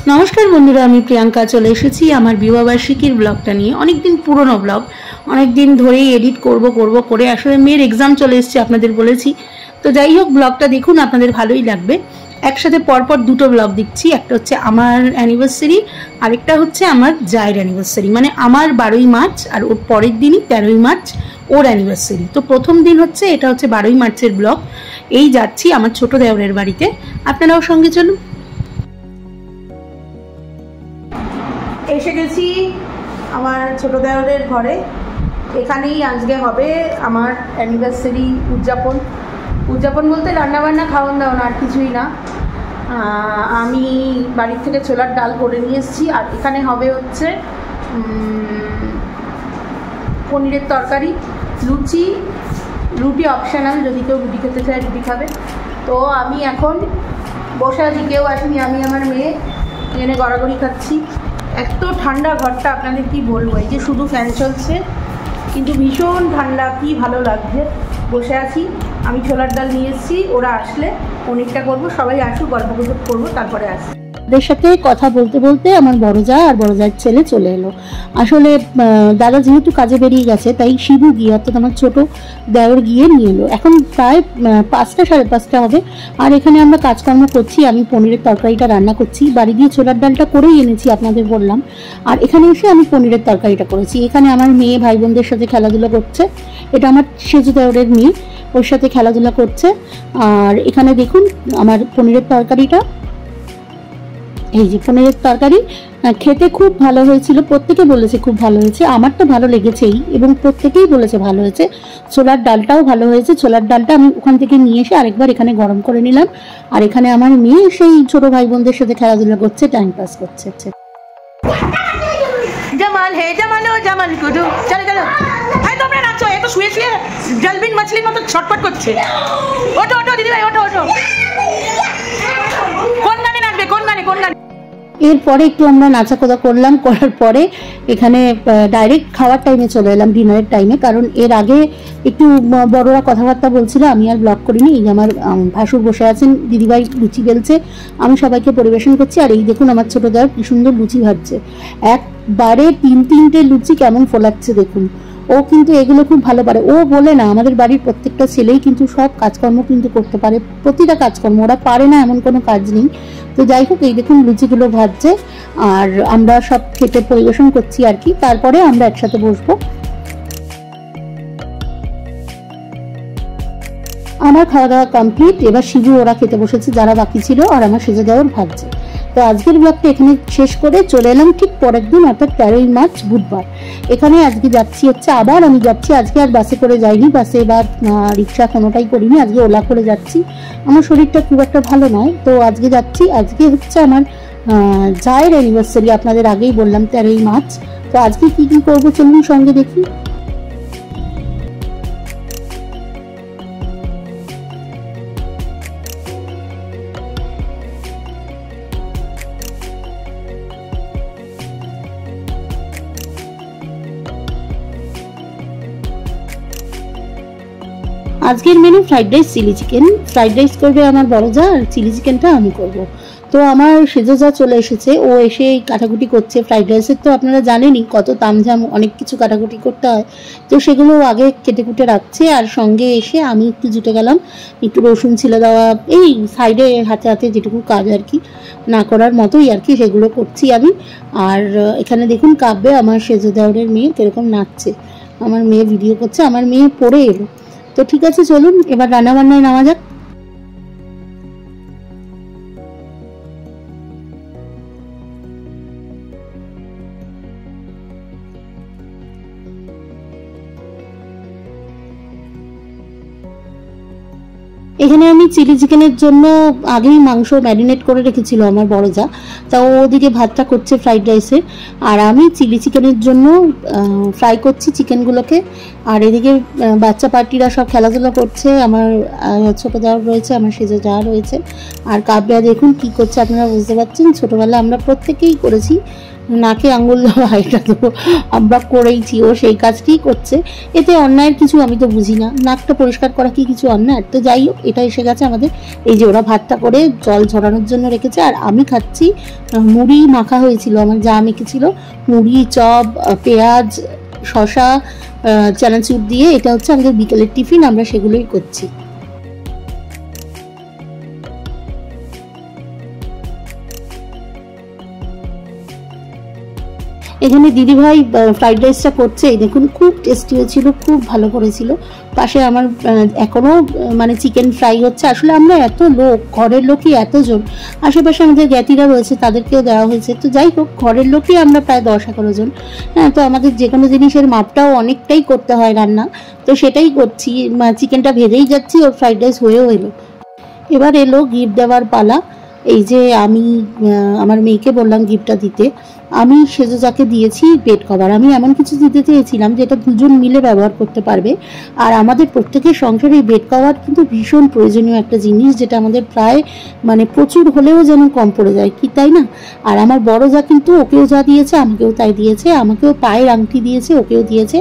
নমস্কার বন্ধুরা, আমি প্রিয়াঙ্কা চলে এসেছি আমার বিবাহবার্ষিকীর ব্লগটা নিয়ে। অনেকদিন পুরনো ব্লগ, অনেকদিন ধরেই এডিট করব করে আসলে মেয়ের এক্সাম চলে এসেছে, আপনাদের বলেছি। তো যাই হোক, ব্লগটা দেখুন, আপনাদের ভালোই লাগবে। একসাথে পরপর দুটো ব্লগ দিচ্ছি, একটা হচ্ছে আমার অ্যানিভার্সারি, আরেকটা হচ্ছে আমার জায়ের অ্যানিভার্সারি। মানে আমার 12ই মার্চ আর ওর পরের দিনই 13ই মার্চ ওর অ্যানিভার্সারি। তো প্রথম দিন হচ্ছে, এটা হচ্ছে 12ই মার্চের ব্লগ। এই যাচ্ছি আমার ছোট দেওরের বাড়িতে, আপনারাও সঙ্গে চলুন। এসে গেছি আমার ছোট দেওরের ঘরে। এখানেই আজকে হবে আমার অ্যানিভার্সারি উদযাপন বলতে রান্নাবান্না, খাওয়ান দাওয়ান, আর কিছুই না। আমি বাড়ির থেকে ছোলার ডাল করে নিয়ে এসেছি, আর এখানে হবে হচ্ছে পনিরের তরকারি, রুটি অপশনাল, যদি কেউ রুটি খেতে চায় রুটি খাবে। তো আমি এখন বসে আছি, কেউ আসেনি, আমি আমার মেয়ে এনে গড়াগড়ি খাচ্ছি। এত ঠান্ডা ঘরটা, আপনাদের কি বলবো। এই যে শুধু ফ্যান চলছে, কিন্তু ভীষণ ঠান্ডা, কি ভালো লাগছে। বসে আছি, আমি ছোলার ডাল নিয়ে এসেছি, ওরা আসলে পনিরটা করবো, সবাই আসুক, গল্প গুজব করবো, তারপরে আসি। ওদের সাথে কথা বলতে বলতে আমার বড় যা আর বড় যার ছেলে চলে এলো। আসলে দাদা যেহেতু কাজে বেরিয়ে গেছে, তাই শিবু গিয়ে, অর্থাৎ আমার ছোট দেওর গিয়ে নিয়ে এলো। এখন প্রায় 5টা, 5:30 হবে। আর এখানে আমরা কাজকর্ম করছি, আমি পনিরের তরকারিটা রান্না করছি। বাড়ি গিয়ে ছোলার ডালটা করেই এনেছি, আপনাদের বললাম। আর এখানে এসে আমি পনিরের তরকারিটা করেছি। এখানে আমার মেয়ে ভাই বোনদের সাথে খেলাধুলা করছে। এটা আমার সেজু দেওরের মেয়ে, ওর সাথে খেলাধুলা করছে। আর এখানে দেখুন আমার পনিরের তরকারিটা, এই যে পনিরের তরকারি খেতে খুব ভালো হয়েছিল। প্রত্যেকে বলেছে খুব ভালো হয়েছে, আমার তো ভালো লেগেছেই, এবং প্রত্যেকেই বলেছে ভালো হয়েছে। ছোলার ডালটাও ভালো হয়েছে। ছোলার ডালটা আমি ওখান থেকে নিয়ে এসে আরেকবার এখানে গরম করে নিলাম। আর এখানে আমার মেয়ে সেই ছোট ভাই বোনদের সাথে খেলাধুলা করছে, টাইম পাস করছে। জামাল হে জামালো জামাল কুদু, চলো চলো। এই তোমরা নাচো, এত শুয়ে শুয়ে জলবিন মাছলির মতো ছটপট করছে। ওঠো ওঠো দিদি ভাই, ওঠো ওঠো। কোন গানে নাচবে, কোন গানে? এরপরে একটু আমরা নাচাকোদা করলাম, করার পরে এখানে ডাইরেক্ট খাওয়ার টাইমে চলে এলাম, ডিনারের টাইমে। কারণ এর আগে একটু বড়রা কথাবার্তা বলছিল, আমি আর ব্লগ করিনি। এই আমার ভাসুর বসে আছেন, দিদিভাই লুচি বেলছে, আমি সবাইকে পরিবেশন করছি। আর এই দেখুন আমার ছোট দেওর কি সুন্দর লুচি ভাজছে, একবারে 3-3টে লুচি কেমন ফোলাচ্ছে দেখুন। ও কিন্তু এগুলো খুব ভালো পারে। ও বলে না, আমাদের বাড়ির প্রত্যেকটা ছেলেই কিন্তু সব কাজকর্ম কিন্তু করতে পারে, প্রতিটা কাজকর্ম। ওরা পারে না এমন কোনো কাজ নেই। তো যাই হোক, এই দেখুন লুচিগুলো ভাজছে, আর আমরা সব খেতে পরিবেশন করছি আর কি। তারপরে আমরা একসাথে বসবো। আমার খাওয়া দাওয়া কমপ্লিট। এবার শিবু ওরা খেতে বসেছে, যারা বাকি ছিল, আর আমার সেজে দেওয়ার ভাজছে। তো আজকের ব্লগটা এখানে শেষ করে চলে এলাম ঠিক পরের দিন, অর্থাৎ 13ই মার্চ বুধবার। এখানে আজকে যাচ্ছি হচ্ছে, আবার আমি যাচ্ছি। আজকে আর বাসে করে যাইনি, বাসে বা রিক্সা কোনোটাই করিনি, আজকে ওলা করে যাচ্ছি। আমার শরীরটা খুব একটা ভালো নয়, তো আজকে যাচ্ছি। আজকে হচ্ছে আমার জায়ের অ্যানিভার্সারি, আপনাদের আগেই বললাম 13ই মার্চ। তো আজকে কি কি করবো চলুন সঙ্গে দেখি। আজকের menu fried rice, chilli chicken. Fried rice করবে আমার বড় যা, আর চিলি চিকেনটা আমি করব। তো আমার সেজো যা চলে এসেছে, ও এসে কাটাকুটি করছে। ফ্রাইড রাইসের তো আপনারা জানেনই কত তামঝাম, অনেক কিছু কাটাকুটি করতে হয়। তো সেগুলো আগে কেটে কুটে রাখছে। আর সঙ্গে এসে আমি একটু জুটে গেলাম, একটু রসুন ছিলে দেওয়া, এই সাইডে হাতে হাতে যেটুকু কাজ আর কি, না করার মতোই আর কি, সেগুলো করছি আমি। আর এখানে দেখুন কাব্যে, আমার সেজো দেওরের মেয়ে, কিরকম নাচছে। আমার মেয়ে ভিডিও করছে, আমার মেয়ে পড়ে এলো। তো ঠিক আছে, চলুন এবার রান্না বান্নায় নামা যাক। এখানে আমি চিলি চিকেনের জন্য আগেই মাংস ম্যারিনেট করে রেখেছিল আমার বড় যা, তা ওদিকে ভাতটা করছে ফ্রাইড রাইসের, আর আমি চিলি চিকেনের জন্য ফ্রাই করছি চিকেনগুলোকে। আর এদিকে বাচ্চা পার্টিরা সব খেলাধুলা করছে, আমার ছোটো যাওয়া রয়েছে, আমার সেজে যাওয়া রয়েছে। আর কাব্যা দেখুন কি করছে, আপনারা বুঝতে পারছেন। ছোটোবেলা আমরা প্রত্যেকেই করেছি নাকে আঙুল দেওয়া, এটা তো আমরা করেইছি, ও সেই কাজটিই করছে। এতে অন্যায়ের কিছু আমি তো বুঝি না, নাকটা পরিষ্কার করা কি কিছু অন্যায়? তো যাই হোক, এটা এসে গেছে আমাদের। এই যে ওরা ভাতটা করে জল ঝরানোর জন্য রেখেছে, আর আমি খাচ্ছি মুড়ি মাখা হয়েছিল, আমার যা মেখেছিল মুড়ি, চপ, পেঁয়াজ, শশা, চানাচুর দিয়ে। এটা হচ্ছে আমাদের বিকেলের টিফিন, আমরা সেগুলোই করছি। এখানে দিদিভাই ফ্রাইড রাইসটা করছে, এই দেখুন খুব টেস্টি হয়েছিল, খুব ভালো করেছিল। পাশে আমার এখনও মানে চিকেন ফ্রাই হচ্ছে। আসলে আমরা এত লোক, ঘরের লোকই এতজন, আশেপাশে আমাদের জ্ঞাতিরা রয়েছে, তাদেরকেও দেওয়া হয়েছে। তো যাই হোক, ঘরের লোকই আমরা প্রায় 10-11 জন। হ্যাঁ, তো আমাদের যে কোনো জিনিসের মাপটাও অনেকটাই করতে হয় রান্না, তো সেটাই করছি। চিকেনটা ভেজেই যাচ্ছি, ওর ফ্রাইড রাইস হয়েও এলো। এবার এলো গিফট দেওয়ার পালা। এই যে আমি আমার মেয়েকে বললাম গিফটটা দিতে। আমি সেজোজাকে দিয়েছি বেড কভার। আমি এমন কিছু দিতে চেয়েছিলাম যেটা দুজন মিলে ব্যবহার করতে পারবে। আর আমাদের প্রত্যেকের সংসারে এই বেড কভার কিন্তু ভীষণ প্রয়োজনীয় একটা জিনিস, যেটা আমাদের প্রায় মানে প্রচুর হলেও যেন কম পড়ে যায়, কি তাই না? আর আমার বড় যা কিন্তু ওকেও যা দিয়েছে আমাকেও তাই দিয়েছে, আমাকেও পায়ের আংটি দিয়েছে, ওকেও দিয়েছে।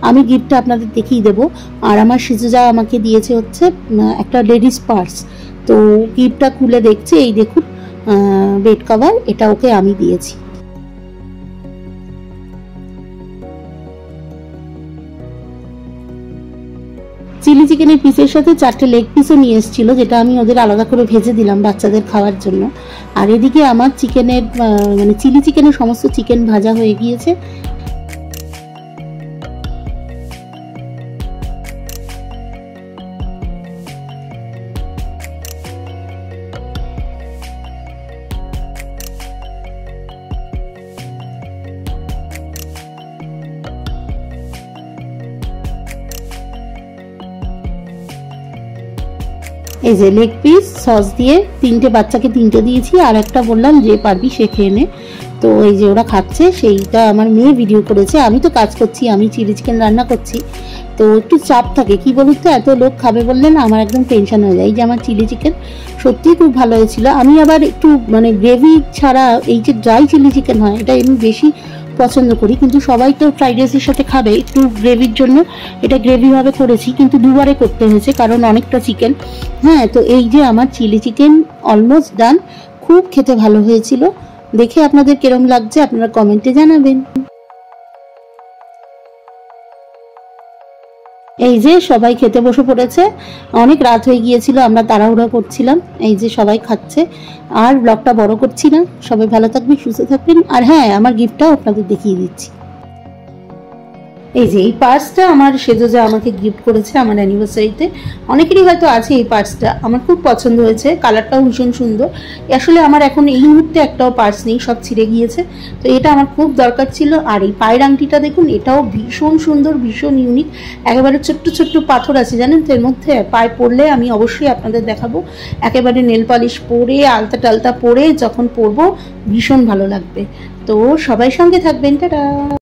আমি গিফটটা আপনাদের দেখিয়ে দেবো। আর আমার সেজোজা আমাকে দিয়েছে হচ্ছে একটা লেডিস পার্স। তো গিফটটা খুলে দেখছে, এই দেখুন বেড কভার, এটা ওকে আমি দিয়েছি। চিলি চিকেনের পিসের সাথে 4টে লেগ পিসও নিয়ে এসেছিল, যেটা আমি ওদের আলাদা করে ভেজে দিলাম বাচ্চাদের খাওয়ার জন্য। আর এদিকে আমার চিকেনের মানে চিলি চিকেনের সমস্ত চিকেন ভাজা হয়ে গিয়েছে। এই যে লেগ পিস সস দিয়ে 3টে বাচ্চাকে 3টে দিয়েছি, আর একটা বললাম যে পারবি সে খেয়ে নে। তো এই যে ওরা খাচ্ছে, সেইটা আমার মেয়ে ভিডিও করেছে। আমি তো কাজ করছি, আমি চিলি চিকেন রান্না করছি, তো একটু চাপ থাকে। কি বলুন তো, এত লোক খাবে বললে না আমার একদম টেনশন হয়ে যায়। এই যে আমার চিলি চিকেন সত্যিই খুব ভালো হয়েছিল। আমি আবার একটু মানে গ্রেভি ছাড়া এই যে ড্রাই চিলি চিকেন হয়, এটা আমি বেশি পছন্দ করি, কিন্তু সবাই তো ফ্রাইড রাইসের সাথে খাবে, একটু গ্রেভির জন্য এটা গ্রেভিভাবে করেছি, কিন্তু দুবারে করতে হয়েছে কারণ অনেকটা চিকেন। হ্যাঁ, তো এই যে আমার চিলি চিকেন অলমোস্ট ডান। খুব খেতে ভালো হয়েছিল। দেখে আপনাদের কিরম লাগছে আপনারা কমেন্টে জানাবেন। এই যে সবাই খেতে বসে পড়েছে, অনেক রাত হয়ে গিয়েছিল, আমরা তাড়াহুড়া করছিলাম। এই যে সবাই খাচ্ছে, আর ব্লগটা বড় করছি না। সবাই ভালো থাকবেন, সুস্থ থাকবেন। আর হ্যাঁ, আমার গিফটটাও আপনাদের দেখিয়ে দিচ্ছি। এই যে এই পার্সটা আমার সেজোজা আমাকে গিফট করেছে আমার অ্যানিভার্সারিতে। অনেকেরই হয়তো আছে এই পার্সটা, আমার খুব পছন্দ হয়েছে, কালারটাও ভীষণ সুন্দর। আসলে আমার এখন এই মুহূর্তে একটাও পার্স নেই, সব ছিঁড়ে গিয়েছে, তো এটা আমার খুব দরকার ছিল। আর এই পায়ের আংটিটা দেখুন, এটাও ভীষণ সুন্দর, ভীষণ ইউনিক। একেবারে ছোট্ট ছোট্ট পাথর আছে জানেন তো এর মধ্যে। পায়ে পরলে আমি অবশ্যই আপনাদের দেখাবো। একেবারে নেল পালিশ পরে, আলতা টালতা পরে যখন পরবো ভীষণ ভালো লাগবে। তো সবাই সঙ্গে থাকবেন, টাটা।